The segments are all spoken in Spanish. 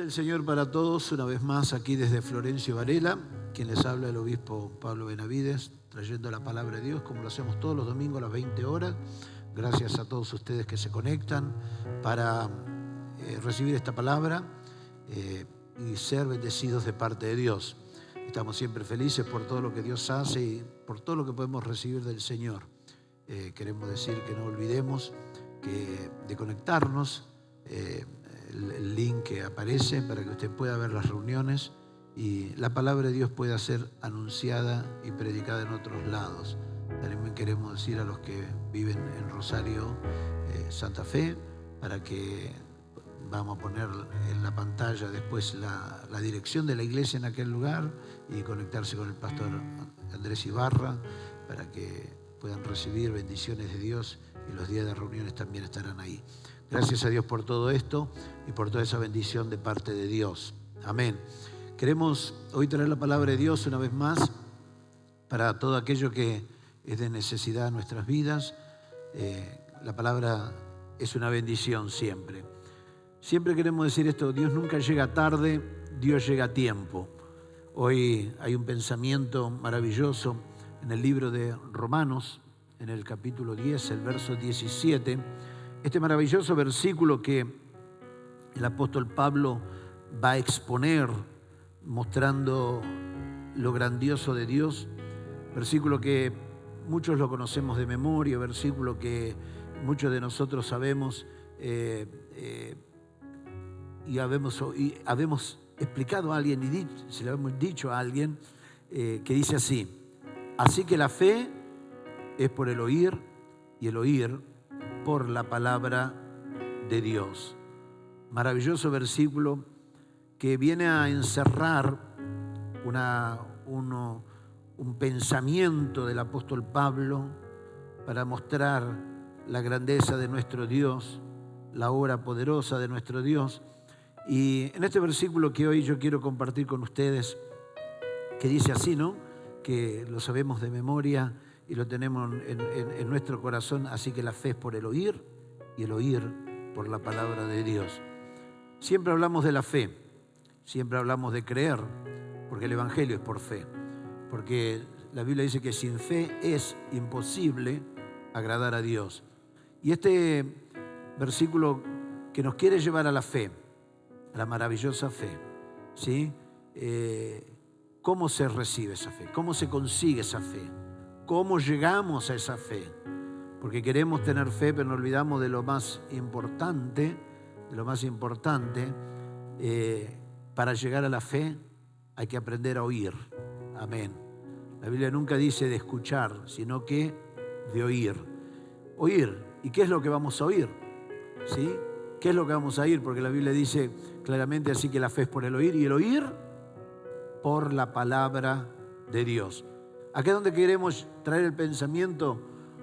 del Señor para todos, una vez más aquí desde Florencio Varela, quien les habla el obispo Pablo Benavides, trayendo la palabra de Dios como lo hacemos todos los domingos a las 20 horas. Gracias a todos ustedes que se conectan para recibir esta palabra y ser bendecidos de parte de Dios. Estamos siempre felices por todo lo que Dios hace y por todo lo que podemos recibir del Señor. Queremos decir que no olvidemos de conectarnos, el link que aparece para que usted pueda ver las reuniones y la palabra de Dios pueda ser anunciada y predicada en otros lados. También queremos decir a los que viven en Rosario, Santa Fe, para que vamos a poner en la pantalla después la dirección de la iglesia en aquel lugar y conectarse con el pastor Andrés Ibarra para que puedan recibir bendiciones de Dios y los días de reuniones también estarán ahí. Gracias a Dios por todo esto y por toda esa bendición de parte de Dios. Amén. Queremos hoy traer la palabra de Dios una vez más para todo aquello que es de necesidad en nuestras vidas. La palabra es una bendición siempre. Siempre queremos decir esto: Dios nunca llega tarde, Dios llega a tiempo. Hoy hay un pensamiento maravilloso en el libro de Romanos, en el capítulo 10, el verso 17. Este maravilloso versículo que el apóstol Pablo va a exponer, mostrando lo grandioso de Dios. Versículo que muchos lo conocemos de memoria, versículo que muchos de nosotros sabemos y habemos explicado a alguien y se lo hemos dicho a alguien, que dice así: así que la fe es por el oír y el oír por la palabra de Dios. Maravilloso versículo que viene a encerrar un pensamiento del apóstol Pablo para mostrar la grandeza de nuestro Dios, la obra poderosa de nuestro Dios. Y en este versículo que hoy yo quiero compartir con ustedes, que dice así, ¿no? Que lo sabemos de memoria y lo tenemos en nuestro corazón. Así que la fe es por el oír y el oír por la palabra de Dios. Siempre hablamos de la fe, siempre hablamos de creer, porque el Evangelio es por fe. Porque la Biblia dice que sin fe es imposible agradar a Dios. Y este versículo que nos quiere llevar a la fe, a la maravillosa fe, ¿sí? ¿Cómo se recibe esa fe? ¿Cómo se consigue esa fe? ¿Cómo llegamos a esa fe? Porque queremos tener fe, pero nos olvidamos de lo más importante. Para llegar a la fe hay que aprender a oír. Amén. La Biblia nunca dice de escuchar, sino que de oír. Oír. ¿Y qué es lo que vamos a oír? ¿Sí? ¿Qué es lo que vamos a oír? Porque la Biblia dice claramente así que la fe es por el oír y el oír por la palabra de Dios. Acá es donde queremos traer el pensamiento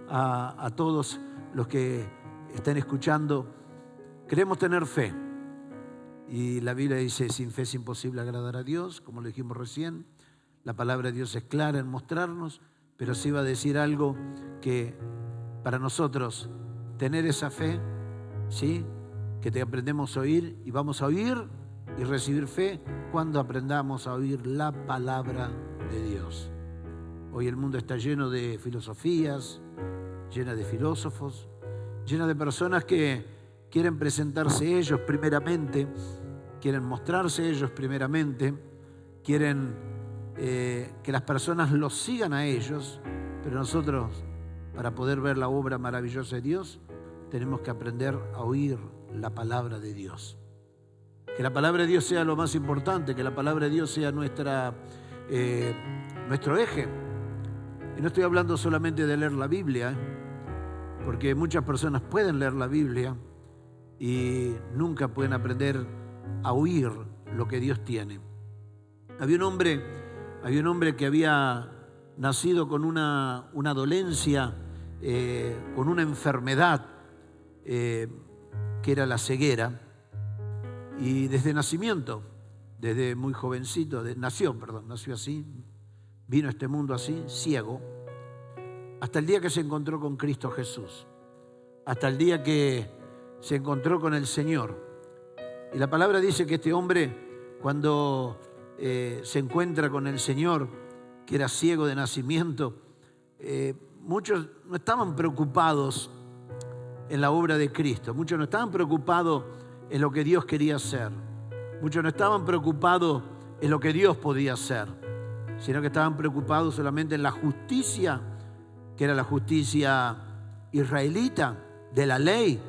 a todos los que estén escuchando. Queremos tener fe. Y la Biblia dice, sin fe es imposible agradar a Dios, como lo dijimos recién. La palabra de Dios es clara en mostrarnos, pero sí va a decir algo que para nosotros tener esa fe, ¿sí? Que te aprendemos a oír y vamos a oír y recibir fe cuando aprendamos a oír la palabra de Dios. Hoy el mundo está lleno de filosofías, lleno de filósofos, lleno de personas que quieren presentarse ellos primeramente, quieren mostrarse ellos primeramente, quieren que las personas los sigan a ellos, pero nosotros, para poder ver la obra maravillosa de Dios, tenemos que aprender a oír la palabra de Dios. Que la palabra de Dios sea lo más importante, que la palabra de Dios sea nuestro eje. Y no estoy hablando solamente de leer la Biblia, porque muchas personas pueden leer la Biblia y nunca pueden aprender a oír lo que Dios tiene. Había un hombre que había nacido con una dolencia, con una enfermedad que era la ceguera, y desde nacimiento, desde muy jovencito, nació así, vino a este mundo así, ciego, hasta el día que se encontró con Cristo Jesús, hasta el día que se encontró con el Señor. Y la palabra dice que este hombre, cuando se encuentra con el Señor, que era ciego de nacimiento, muchos no estaban preocupados en la obra de Cristo. Muchos no estaban preocupados en lo que Dios quería hacer. Muchos no estaban preocupados en lo que Dios podía hacer, sino que estaban preocupados solamente en la justicia, que era la justicia israelita de la ley,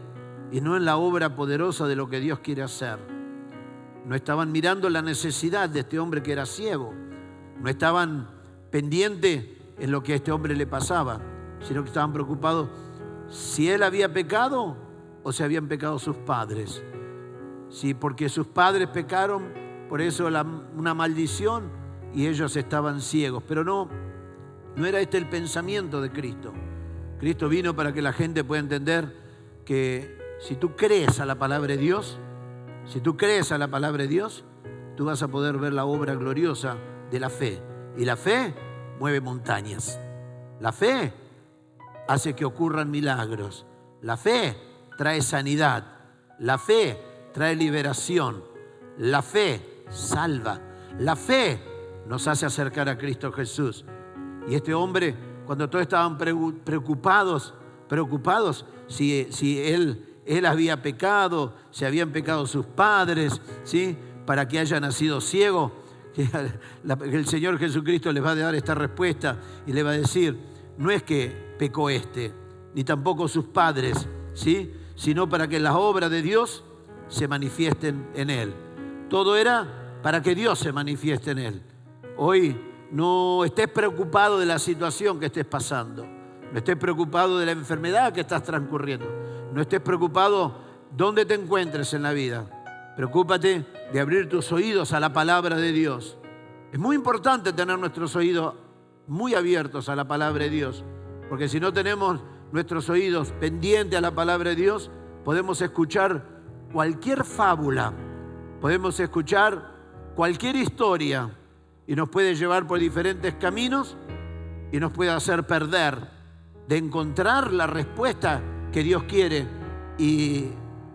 y no en la obra poderosa de lo que Dios quiere hacer. No estaban mirando la necesidad de este hombre que era ciego. No estaban pendientes en lo que a este hombre le pasaba, sino que estaban preocupados si él había pecado o si habían pecado sus padres. Sí, porque sus padres pecaron, por eso una maldición, y ellos estaban ciegos. Pero no era este el pensamiento de Cristo. Cristo vino para que la gente pueda entender que si tú crees a la palabra de Dios, tú vas a poder ver la obra gloriosa de la fe. Y la fe mueve montañas. La fe hace que ocurran milagros. La fe trae sanidad. La fe trae liberación. La fe salva. La fe nos hace acercar a Cristo Jesús. Y este hombre, cuando todos estaban preocupados si él había pecado, si habían pecado sus padres, ¿sí?, para que haya nacido ciego, el Señor Jesucristo les va a dar esta respuesta y le va a decir: no es que pecó ni tampoco sus padres, ¿sí?, sino para que las obras de Dios se manifiesten en él. Todo era para que Dios se manifieste en él. Hoy no estés preocupado de la situación que estés pasando. No estés preocupado de la enfermedad que estás transcurriendo. No estés preocupado dónde te encuentres en la vida. Preocúpate de abrir tus oídos a la palabra de Dios. Es muy importante tener nuestros oídos muy abiertos a la palabra de Dios, porque si no tenemos nuestros oídos pendientes a la palabra de Dios, podemos escuchar cualquier fábula, podemos escuchar cualquier historia y nos puede llevar por diferentes caminos y nos puede hacer perder de encontrar la respuesta que Dios quiere. ¿Y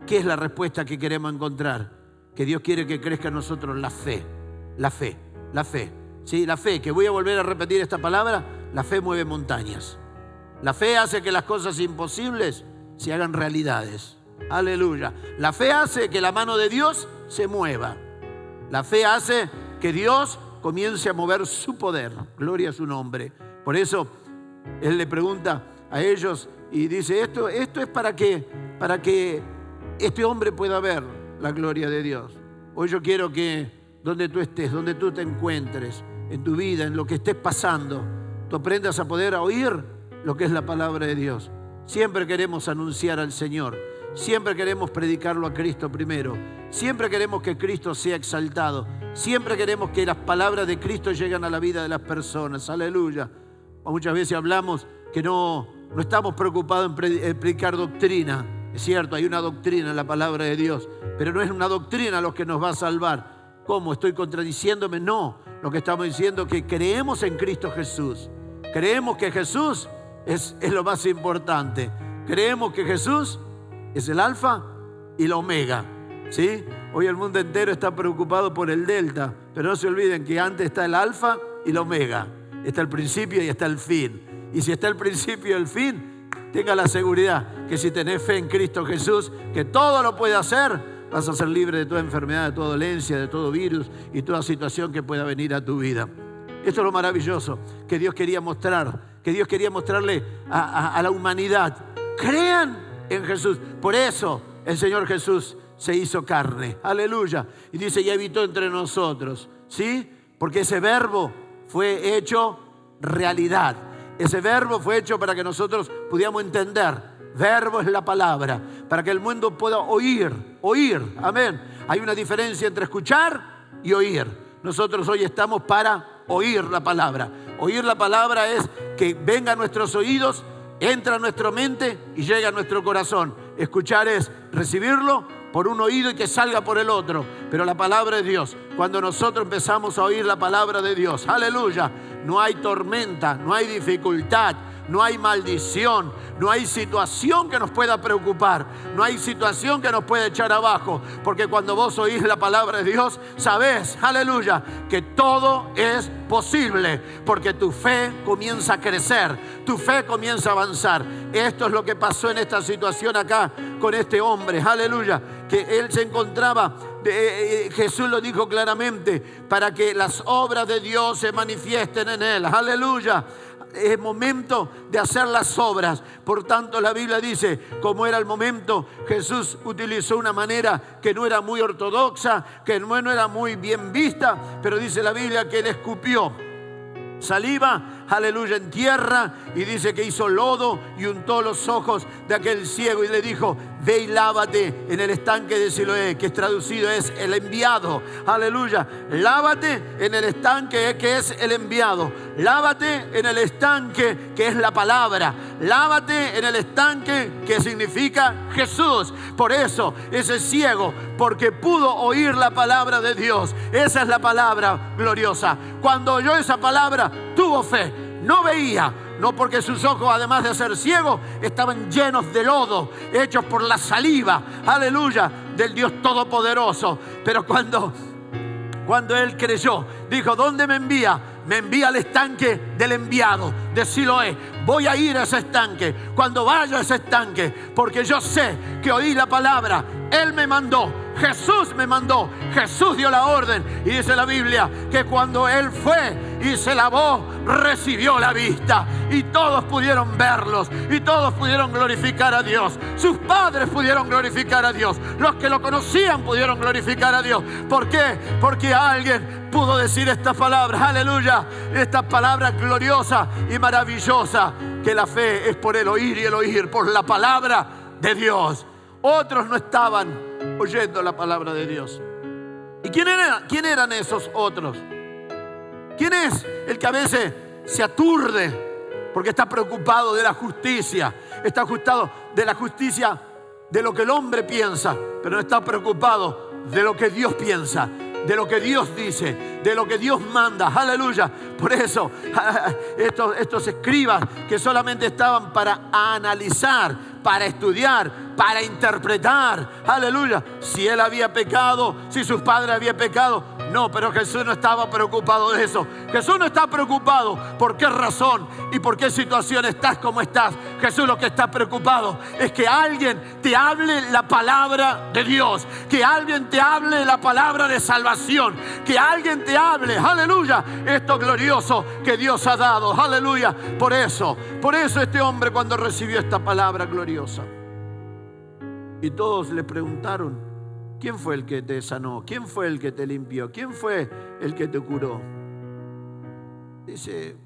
qué es la respuesta que queremos encontrar? Que Dios quiere que crezca en nosotros la fe. La fe. Sí, la fe, que voy a volver a repetir esta palabra. La fe mueve montañas. La fe hace que las cosas imposibles se hagan realidades. Aleluya. La fe hace que la mano de Dios se mueva. La fe hace que Dios comience a mover su poder. Gloria a su nombre. Por eso Él le pregunta a ellos y dice: esto es para que este hombre pueda ver la gloria de Dios. Hoy yo quiero que donde tú estés, donde tú te encuentres, en tu vida, en lo que estés pasando, tú aprendas a poder oír lo que es la palabra de Dios. Siempre queremos anunciar al Señor. Siempre queremos predicarlo a Cristo primero. Siempre queremos que Cristo sea exaltado. Siempre queremos que las palabras de Cristo lleguen a la vida de las personas. Aleluya. Muchas veces hablamos que no estamos preocupados en predicar doctrina. Es cierto, hay una doctrina en la palabra de Dios, pero no es una doctrina lo que nos va a salvar. ¿Cómo? ¿Estoy contradiciéndome? No. Lo que estamos diciendo es que creemos en Cristo Jesús. Creemos que Jesús es lo más importante. Creemos que Jesús es el alfa y la omega, ¿sí? Hoy el mundo entero está preocupado por el delta, pero no se olviden que antes está el alfa y la omega. Está el principio y está el fin. Y si está el principio y el fin, tenga la seguridad que si tenés fe en Cristo Jesús, que todo lo puede hacer, vas a ser libre de toda enfermedad, de toda dolencia, de todo virus y toda situación que pueda venir a tu vida. Esto es lo maravilloso que Dios quería mostrar, que Dios quería mostrarle a la humanidad. Crean en Jesús. Por eso el Señor Jesús se hizo carne. Aleluya. Y dice: y habitó entre nosotros. ¿Sí? Porque ese verbo fue hecho realidad. Ese verbo fue hecho para que nosotros pudiéramos entender. Verbo es la palabra. Para que el mundo pueda oír. Amén. Hay una diferencia entre escuchar y oír. Nosotros hoy estamos para oír la palabra. Oír la palabra es que venga a nuestros oídos, entra a nuestra mente y llega a nuestro corazón. Escuchar es recibirlo por un oído y que salga por el otro. Pero la palabra de Dios, cuando nosotros empezamos a oír la palabra de Dios, aleluya, no hay tormenta, no hay dificultad, no hay maldición, no hay situación que nos pueda preocupar, no hay situación que nos pueda echar abajo, porque cuando vos oís la palabra de Dios, sabés, aleluya, que todo es posible, porque tu fe comienza a crecer, tu fe comienza a avanzar. Esto es lo que pasó en esta situación acá con este hombre, aleluya, que él se encontraba, Jesús lo dijo claramente, para que las obras de Dios se manifiesten en él, aleluya. Es momento de hacer las obras. Por tanto, la Biblia dice, como era el momento, Jesús utilizó una manera que no era muy ortodoxa, que no era muy bien vista, pero dice la Biblia que él escupió saliva, aleluya, en tierra, y dice que hizo lodo y untó los ojos de aquel ciego y le dijo: ve y lávate en el estanque de Siloé, que traducido es el enviado, aleluya. Lávate en el estanque que es el enviado, lávate en el estanque que es la palabra, lávate en el estanque que significa Jesús. Por eso ese ciego, porque pudo oír la palabra de Dios, esa es la palabra gloriosa. Cuando oyó esa palabra, tuvo fe, no veía, no porque sus ojos, además de ser ciegos, estaban llenos de lodo, hechos por la saliva, aleluya, del Dios Todopoderoso. Pero cuando él creyó, dijo: ¿dónde me envía? Me envía al estanque del enviado de Siloé. Voy a ir a ese estanque, cuando vaya a ese estanque, porque yo sé que oí la palabra. Él me mandó, Jesús me mandó, Jesús dio la orden. Y dice la Biblia que cuando él fue y se lavó, recibió la vista. Y todos pudieron verlos, y todos pudieron glorificar a Dios. Sus padres pudieron glorificar a Dios. Los que lo conocían pudieron glorificar a Dios. ¿Por qué? Porque alguien pudo decir estas palabras, aleluya, estas palabras gloriosas y maravillosas, que la fe es por el oír y el oír por la palabra de Dios. Otros no estaban oyendo la palabra de Dios. ¿Y quién eran esos otros? ¿Quién es el que a veces se aturde porque está preocupado de la justicia? Está ajustado de la justicia de lo que el hombre piensa, pero no está preocupado de lo que Dios piensa, de lo que Dios dice, de lo que Dios manda, aleluya. Por eso estos escribas que solamente estaban para analizar, para estudiar, para interpretar, aleluya, si él había pecado, si sus padres habían pecado. No, pero Jesús no estaba preocupado de eso. Jesús no está preocupado por qué razón y por qué situación estás como estás. Jesús lo que está preocupado es que alguien te hable la palabra de Dios, que alguien te hable la palabra de salvación, que alguien te hable, aleluya, esto glorioso que Dios ha dado, aleluya. Por eso este hombre, cuando recibió esta palabra gloriosa, y todos le preguntaron: ¿quién fue el que te sanó? ¿Quién fue el que te limpió? ¿Quién fue el que te curó? Dice: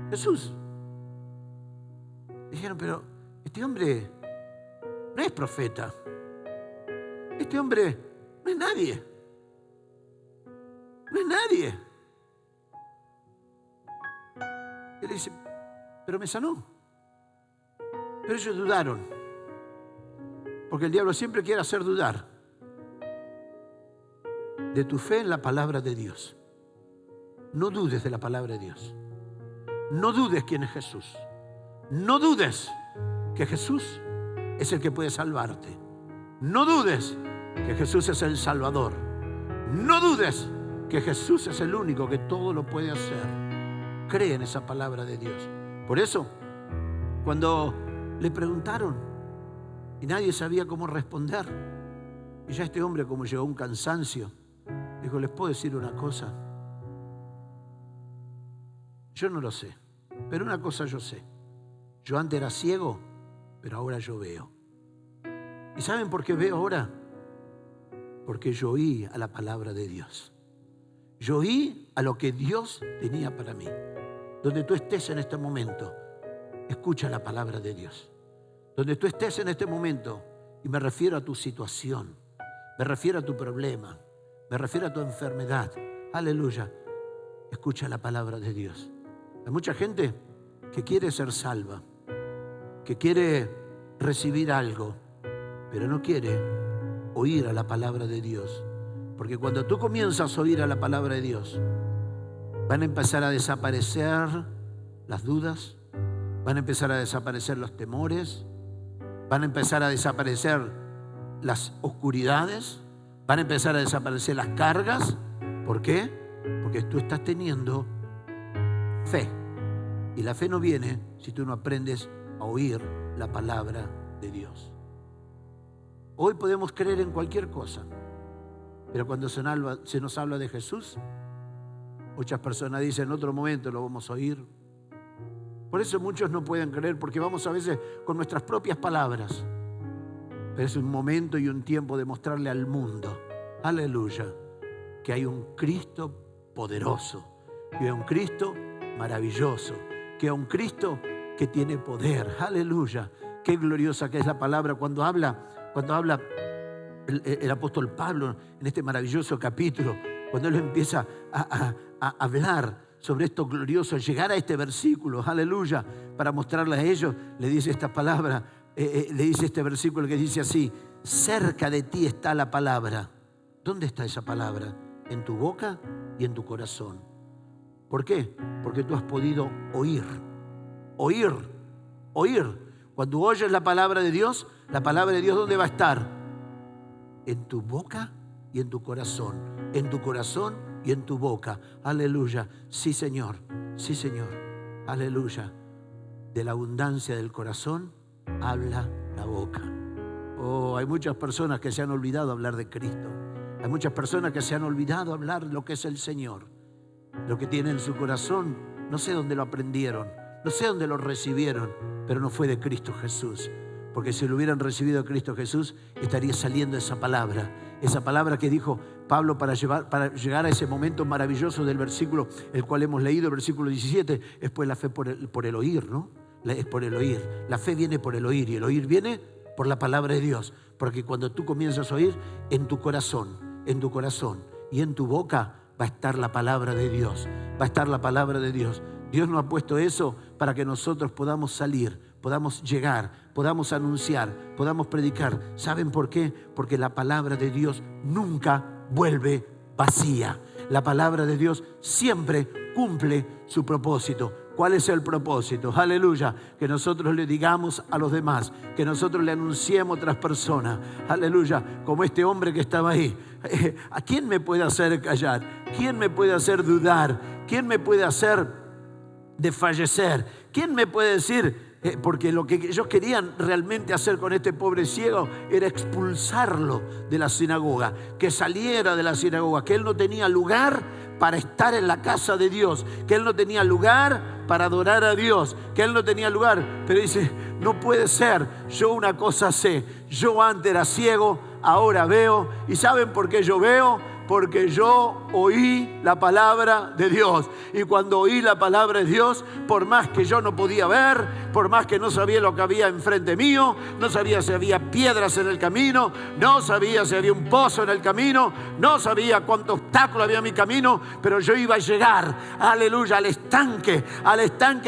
Jesús. Dijeron: pero este hombre no es profeta. Este hombre no es nadie. No es nadie. Él dice: pero me sanó. Pero ellos dudaron. Porque el diablo siempre quiere hacer dudar de tu fe en la palabra de Dios. No dudes de la palabra de Dios. No dudes quién es Jesús. No dudes que Jesús es el que puede salvarte. No dudes que Jesús es el Salvador. No dudes que Jesús es el único que todo lo puede hacer. Cree en esa palabra de Dios. Por eso, cuando le preguntaron y nadie sabía cómo responder, y ya este hombre, como llegó a un cansancio, dijo: ¿les puedo decir una cosa? Yo no lo sé, pero una cosa yo sé. Yo antes era ciego, pero ahora yo veo. ¿Y saben por qué veo ahora? Porque yo oí a la palabra de Dios. Yo oí a lo que Dios tenía para mí. Donde tú estés en este momento, escucha la palabra de Dios. Donde tú estés en este momento, y me refiero a tu situación, me refiero a tu problema, me refiero a tu enfermedad, aleluya, escucha la palabra de Dios. Hay mucha gente que quiere ser salva, que quiere recibir algo, pero no quiere oír a la palabra de Dios. Porque cuando tú comienzas a oír a la palabra de Dios, van a empezar a desaparecer las dudas, van a empezar a desaparecer los temores, van a empezar a desaparecer las oscuridades, van a empezar a desaparecer las cargas. ¿Por qué? Porque tú estás teniendo fe. Y la fe no viene si tú no aprendes a oír la palabra de Dios. Hoy podemos creer en cualquier cosa, pero cuando se nos habla de Jesús, muchas personas dicen, en otro momento lo vamos a oír. Por eso muchos no pueden creer, porque vamos a veces con nuestras propias palabras. Pero es un momento y un tiempo de mostrarle al mundo, aleluya, que hay un Cristo poderoso, que hay un Cristo maravilloso, que hay un Cristo que tiene poder, aleluya. Qué gloriosa que es la palabra cuando habla el apóstol Pablo en este maravilloso capítulo, cuando él empieza a hablar sobre esto glorioso, llegar a este versículo, aleluya, para mostrarle a ellos, le dice esta palabra, le dice este versículo que dice así: cerca de ti está la palabra. ¿Dónde está esa palabra? En tu boca y en tu corazón. ¿Por qué? Porque tú has podido oír. Cuando oyes la palabra de Dios, ¿dónde va a estar? En tu boca y en tu corazón. En tu corazón y en tu boca. Aleluya. Sí, Señor. Sí, Señor. Aleluya. De la abundancia del corazón habla la boca. Oh, hay muchas personas que se han olvidado hablar de Cristo. Hay muchas personas que se han olvidado hablar lo que es el Señor. Lo que tiene en su corazón, no sé dónde lo aprendieron, no sé dónde lo recibieron, pero no fue de Cristo Jesús. Porque si lo hubieran recibido de Cristo Jesús, estaría saliendo esa palabra que dijo Pablo para llegar a ese momento maravilloso del versículo, el cual hemos leído, el versículo 17, es pues la fe por el oír, ¿no? Es por el oír. La fe viene por el oír y el oír viene por la palabra de Dios. Porque cuando tú comienzas a oír, en tu corazón y en tu boca va a estar la palabra de Dios. Va a estar la palabra de Dios. Dios nos ha puesto eso para que nosotros podamos salir, podamos llegar, podamos anunciar, podamos predicar. ¿Saben por qué? Porque la palabra de Dios nunca vuelve vacía. La palabra de Dios siempre cumple su propósito. ¿Cuál es el propósito? Aleluya. Que nosotros le digamos a los demás, que nosotros le anunciemos a otras personas. Aleluya. Como este hombre que estaba ahí. ¿A quién me puede hacer callar? ¿Quién me puede hacer dudar? ¿Quién me puede hacer desfallecer? ¿Quién me puede decir? Porque lo que ellos querían realmente hacer con este pobre ciego era expulsarlo de la sinagoga, que saliera de la sinagoga, que él no tenía lugar para estar en la casa de Dios, que él no tenía lugar para adorar a Dios, que él no tenía lugar. Pero dice, no puede ser, yo una cosa sé, yo antes era ciego, ahora veo. ¿Y saben por qué yo veo? Porque yo oí la palabra de Dios. Y cuando oí la palabra de Dios, por más que yo no podía ver, por más que no sabía lo que había enfrente mío, no sabía si había piedras en el camino, no sabía si había un pozo en el camino, no sabía cuánto obstáculo había en mi camino, pero yo iba a llegar, aleluya, al estanque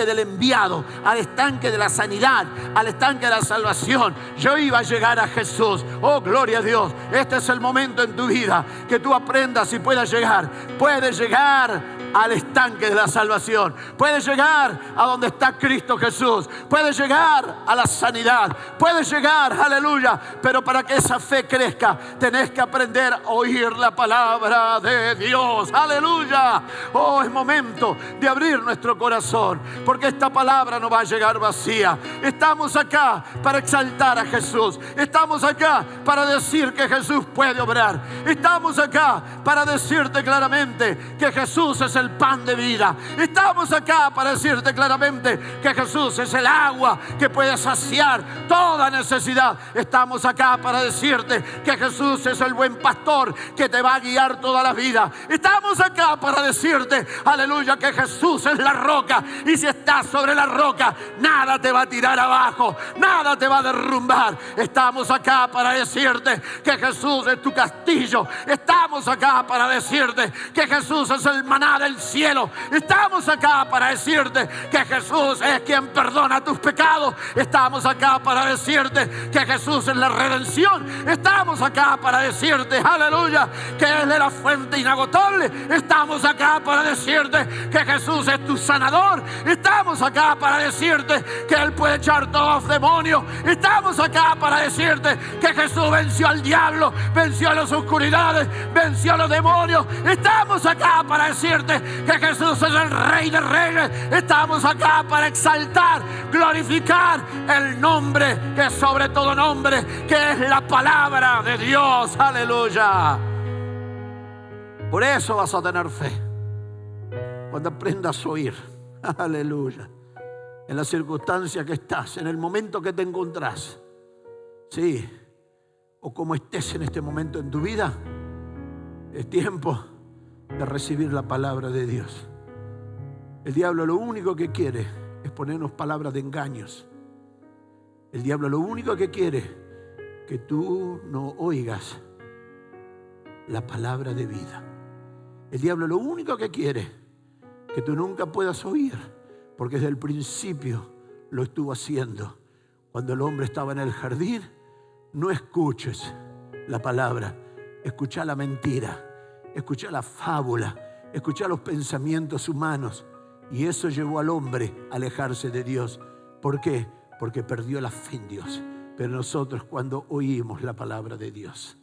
del enviado, al estanque de la sanidad, al estanque de la salvación. Yo iba a llegar a Jesús. Oh, gloria a Dios. Este es el momento en tu vida que tú aprendas y puedas llegar. Puedes llegar al estanque de la salvación. Puedes llegar a donde está Cristo Jesús. Puedes llegar a la sanidad. Puedes llegar, aleluya. Pero para que esa fe crezca, tenés que aprender a oír la palabra de Dios. Aleluya. Oh, es momento de abrir nuestro corazón, porque esta palabra no va a llegar vacía. Estamos acá para exaltar a Jesús. Estamos acá para decir que Jesús puede obrar. Estamos acá para decirte claramente que Jesús es el pan de vida. Estamos acá para decirte claramente que Jesús es el agua que puede saciar toda necesidad. Estamos acá para decirte que Jesús es el buen pastor que te va a guiar toda la vida. Estamos acá para decirte, aleluya, que Jesús es la roca, y si estás sobre la roca, nada te va a tirar abajo, nada te va a derrumbar. Estamos acá para decirte que Jesús es tu castillo. Estamos acá para decirte que Jesús es el maná del del cielo. Estamos acá para decirte que Jesús es quien perdona tus pecados. Estamos acá para decirte que Jesús es la redención. Estamos acá para decirte, aleluya, que Él es la fuente inagotable. Estamos acá para decirte que Jesús es tu sanador. Estamos acá para decirte que Él puede echar todos los demonios. Estamos acá para decirte que Jesús venció al diablo, venció a las oscuridades, venció a los demonios. Estamos acá para decirte que Jesús es el Rey de Reyes. Estamos acá para exaltar, glorificar el nombre que es sobre todo nombre, que es la palabra de Dios. Aleluya. Por eso vas a tener fe cuando aprendas a oír. Aleluya. En la circunstancia que estás, en el momento que te encontrás, sí, o como estés en este momento en tu vida, es tiempo de recibir la palabra de Dios. El diablo lo único que quiere es ponernos palabras de engaños. El diablo lo único que quiere que tú no oigas la palabra de vida. El diablo lo único que quiere que tú nunca puedas oír, porque desde el principio lo estuvo haciendo. Cuando el hombre estaba en el jardín, no escuches la palabra, escucha la mentira, escucha la fábula, escucha los pensamientos humanos. Y eso llevó al hombre a alejarse de Dios. ¿Por qué? Porque perdió la fe en Dios. Pero nosotros, cuando oímos la palabra de Dios,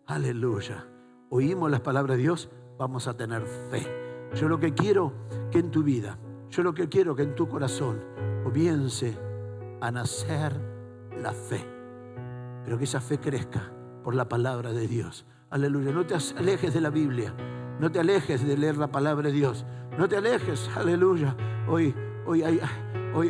aleluya, oímos las palabras de Dios, vamos a tener fe. Yo lo que quiero que en tu vida, yo lo que quiero que en tu corazón comience a nacer la fe. Pero que esa fe crezca por la palabra de Dios. Aleluya. No te alejes de la Biblia. No te alejes de leer la palabra de Dios. No te alejes. Aleluya. Hoy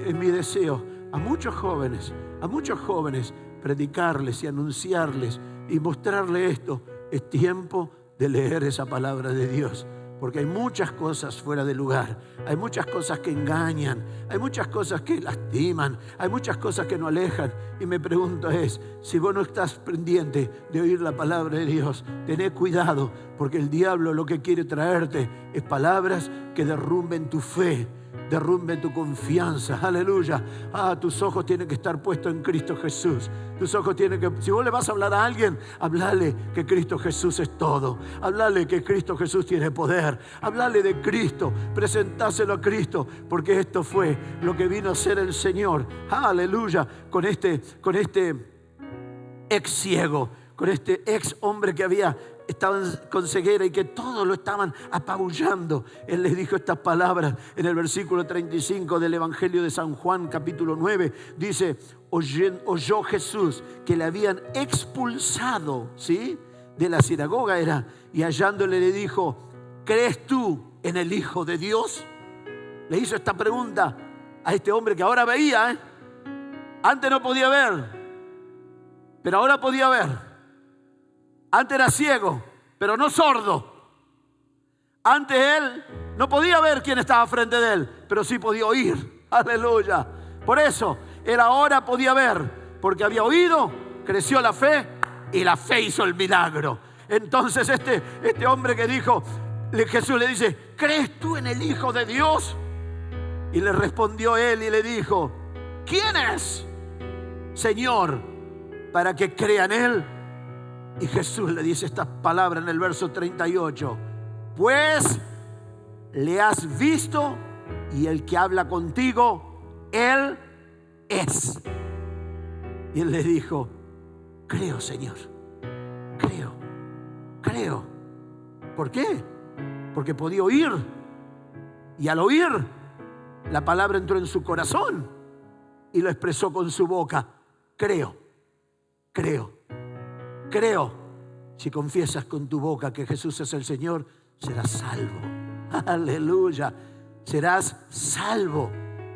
es mi deseo a muchos jóvenes, predicarles y anunciarles y mostrarles esto. Es tiempo de leer esa palabra de Dios. Porque hay muchas cosas fuera de lugar, hay muchas cosas que engañan, hay muchas cosas que lastiman, hay muchas cosas que nos alejan. Y mi pregunta es, si vos no estás pendiente de oír la palabra de Dios, tené cuidado, porque el diablo lo que quiere traerte es palabras que derrumben tu fe, derrumbe tu confianza. Aleluya. Tus ojos tienen que estar puestos en Cristo Jesús. Tus ojos tienen que, si vos le vas a hablar a alguien, hablale que Cristo Jesús es todo. Hablale que Cristo Jesús tiene poder. Hablale de Cristo, presentáselo a Cristo, porque esto fue lo que vino a ser el Señor. Aleluya. Con este ex ciego, con este ex hombre que estaban con ceguera y que todos lo estaban apabullando. Él les dijo estas palabras en el versículo 35 del Evangelio de San Juan, capítulo 9. Dice, oyó Jesús que le habían expulsado, ¿sí?, de la sinagoga y hallándole le dijo, ¿crees tú en el Hijo de Dios? Le hizo esta pregunta a este hombre que ahora veía, Antes no podía ver, pero ahora podía ver. Antes era ciego, pero no sordo. Antes él no podía ver quién estaba frente de él, pero sí podía oír. Aleluya. Por eso, él ahora podía ver, porque había oído, creció la fe y la fe hizo el milagro. Entonces este hombre que dijo, Jesús le dice, ¿crees tú en el Hijo de Dios? Y le respondió él y le dijo, ¿quién es, Señor, para que crea en él? Y Jesús le dice estas palabras en el verso 38. Pues le has visto y el que habla contigo, él es. Y él le dijo, creo, Señor, creo. ¿Por qué? Porque podía oír. Y al oír, la palabra entró en su corazón y lo expresó con su boca. Creo. Si confiesas con tu boca que Jesús es el Señor, serás salvo. Aleluya. Serás salvo.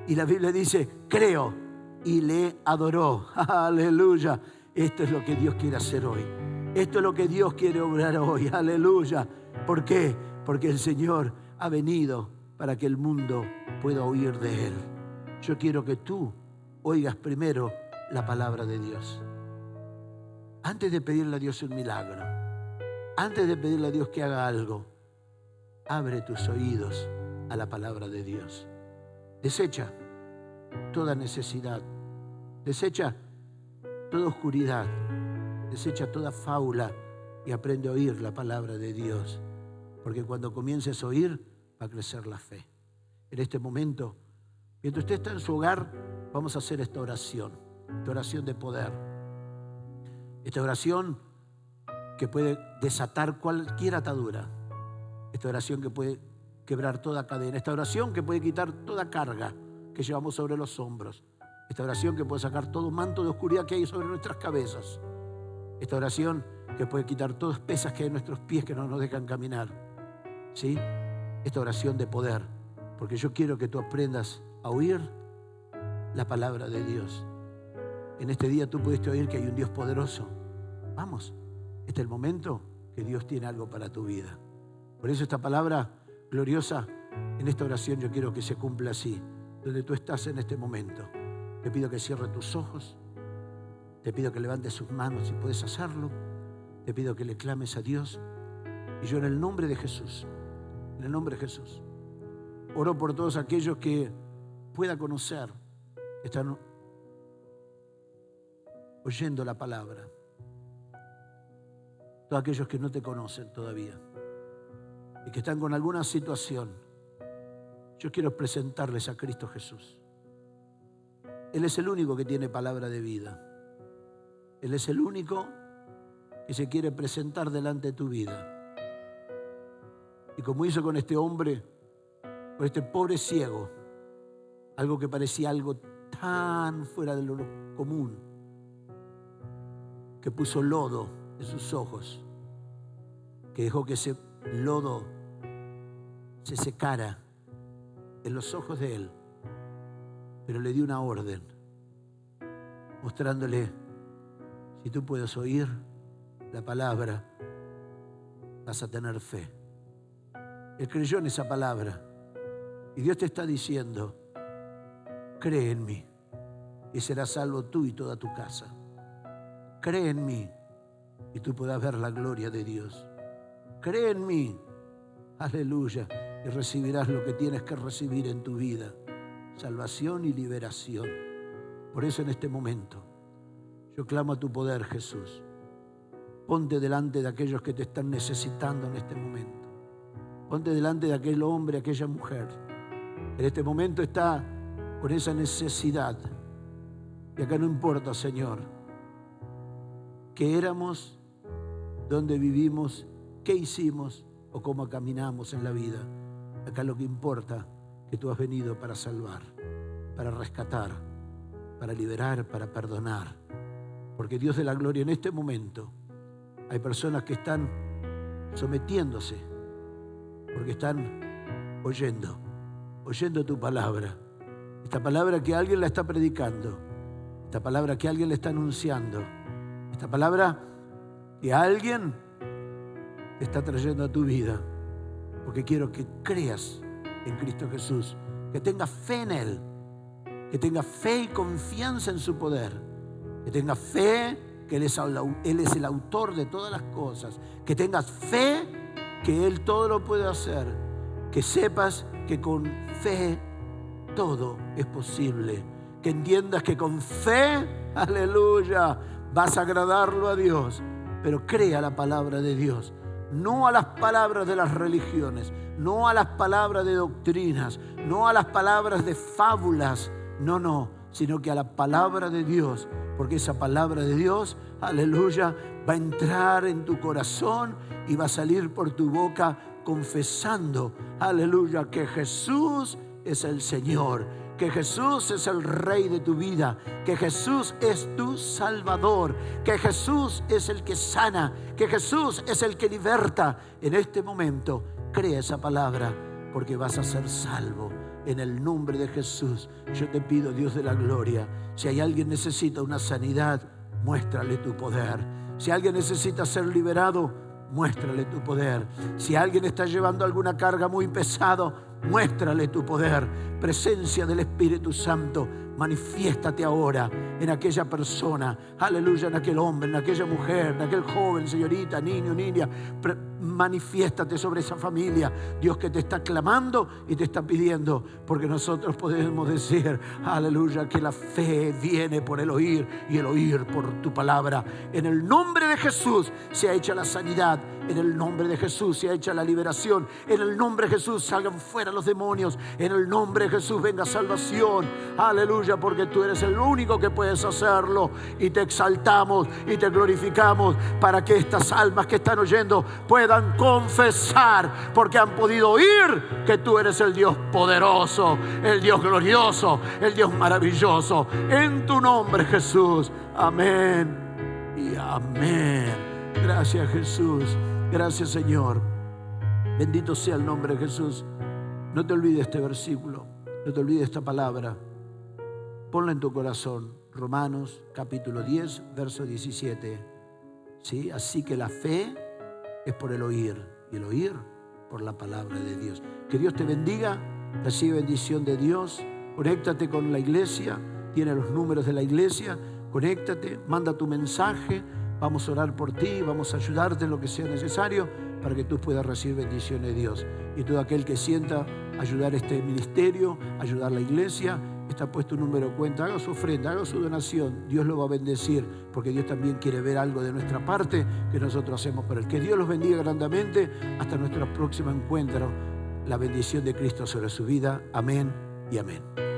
Y la Biblia dice, creo. Y le adoró. Aleluya. Esto es lo que Dios quiere hacer hoy. Esto es lo que Dios quiere obrar hoy. Aleluya. ¿Por qué? Porque el Señor ha venido para que el mundo pueda oír de Él. Yo quiero que tú oigas primero la palabra de Dios. Antes de pedirle a Dios un milagro, antes de pedirle a Dios que haga algo, abre tus oídos a la palabra de Dios. Desecha toda necesidad, desecha toda oscuridad, desecha toda fábula y aprende a oír la palabra de Dios. Porque cuando comiences a oír, va a crecer la fe. En este momento, mientras usted está en su hogar, vamos a hacer esta oración de poder. Esta oración que puede desatar cualquier atadura. Esta oración que puede quebrar toda cadena. Esta oración que puede quitar toda carga que llevamos sobre los hombros. Esta oración que puede sacar todo manto de oscuridad que hay sobre nuestras cabezas. Esta oración que puede quitar todas pesas que hay en nuestros pies que no nos dejan caminar. ¿Sí? Esta oración de poder. Porque yo quiero que tú aprendas a oír la palabra de Dios. En este día tú pudiste oír que hay un Dios poderoso. Vamos, este es el momento que Dios tiene algo para tu vida. Por eso esta palabra gloriosa, en esta oración yo quiero que se cumpla así. Donde tú estás en este momento, te pido que cierres tus ojos, te pido que levantes sus manos si puedes hacerlo, te pido que le clames a Dios. Y yo en el nombre de Jesús, oro por todos aquellos que pueda conocer, que están oyendo la palabra. Todos aquellos que no te conocen todavía y que están con alguna situación, yo quiero presentarles a Cristo Jesús. Él es el único que tiene palabra de vida. Él es el único que se quiere presentar delante de tu vida. Y como hizo con este hombre, con este pobre ciego, algo que parecía algo tan fuera de lo común, que puso lodo en sus ojos, que dejó que ese lodo se secara en los ojos de él, pero le dio una orden, mostrándole, si tú puedes oír la palabra, vas a tener fe. Él creyó en esa palabra y Dios te está diciendo, cree en mí y serás salvo tú y toda tu casa. Cree en mí y tú podrás ver la gloria de Dios. Cree en mí, aleluya, y recibirás lo que tienes que recibir en tu vida, salvación y liberación. Por eso en este momento yo clamo a tu poder, Jesús. Ponte delante de aquellos que te están necesitando en este momento. Ponte delante de aquel hombre, aquella mujer que en este momento está con esa necesidad. Y acá no importa, Señor, qué éramos, dónde vivimos, qué hicimos o cómo caminamos en la vida. Acá lo que importa es que tú has venido para salvar, para rescatar, para liberar, para perdonar. Porque Dios de la gloria, en este momento hay personas que están sometiéndose porque están oyendo tu palabra. Esta palabra que alguien la está predicando, esta palabra que alguien le está anunciando, esta palabra que alguien te está trayendo a tu vida. Porque quiero que creas en Cristo Jesús, que tengas fe en Él, que tengas fe y confianza en su poder, que tengas fe que Él es el autor de todas las cosas, que tengas fe que Él todo lo puede hacer, que sepas que con fe todo es posible, que entiendas que con fe, aleluya, vas a agradarlo a Dios, pero crea la palabra de Dios. No a las palabras de las religiones, no a las palabras de doctrinas, no a las palabras de fábulas, no, sino que a la palabra de Dios, porque esa palabra de Dios, aleluya, va a entrar en tu corazón y va a salir por tu boca confesando, aleluya, que Jesús es el Señor, que Jesús es el Rey de tu vida, que Jesús es tu Salvador, que Jesús es el que sana, que Jesús es el que liberta. En este momento, crea esa palabra porque vas a ser salvo. En el nombre de Jesús, yo te pido, Dios de la gloria, si hay alguien que necesita una sanidad, muéstrale tu poder. Si alguien necesita ser liberado, muéstrale tu poder. Si alguien está llevando alguna carga muy pesada, muéstrale tu poder. Presencia del Espíritu Santo, manifiéstate ahora en aquella persona, aleluya, en aquel hombre, en aquella mujer, en aquel joven, señorita, niño, niña. Manifiéstate sobre esa familia, Dios, que te está clamando y te está pidiendo, porque nosotros podemos decir, aleluya, que la fe viene por el oír y el oír por tu palabra. En el nombre de Jesús sea hecha la sanidad, en el nombre de Jesús sea hecha la liberación, en el nombre de Jesús salgan fuera los demonios, en el nombre de Jesús venga salvación, aleluya, porque tú eres el único que puedes hacerlo, y te exaltamos y te glorificamos para que estas almas que están oyendo puedan confesar, porque han podido oír que tú eres el Dios poderoso, el Dios glorioso, el Dios maravilloso. En tu nombre, Jesús. Amén y amén. Gracias, Jesús. Gracias, Señor. Bendito sea el nombre de Jesús. No te olvides este versículo, no te olvides esta palabra. Ponla en tu corazón. Romanos capítulo 10, verso 17. ¿Sí? Así que la fe es por el oír, y el oír por la palabra de Dios. Que Dios te bendiga. Recibe bendición de Dios. Conéctate con la iglesia. Tiene los números de la iglesia. Conéctate, manda tu mensaje. Vamos a orar por ti, vamos a ayudarte en lo que sea necesario para que tú puedas recibir bendiciones de Dios. Y todo aquel que sienta ayudar este ministerio, ayudar a la iglesia, está puesto un número de cuenta. Haga su ofrenda, haga su donación. Dios lo va a bendecir, porque Dios también quiere ver algo de nuestra parte que nosotros hacemos por Él. Que Dios los bendiga grandemente. Hasta nuestro próximo encuentro. La bendición de Cristo sobre su vida. Amén y amén.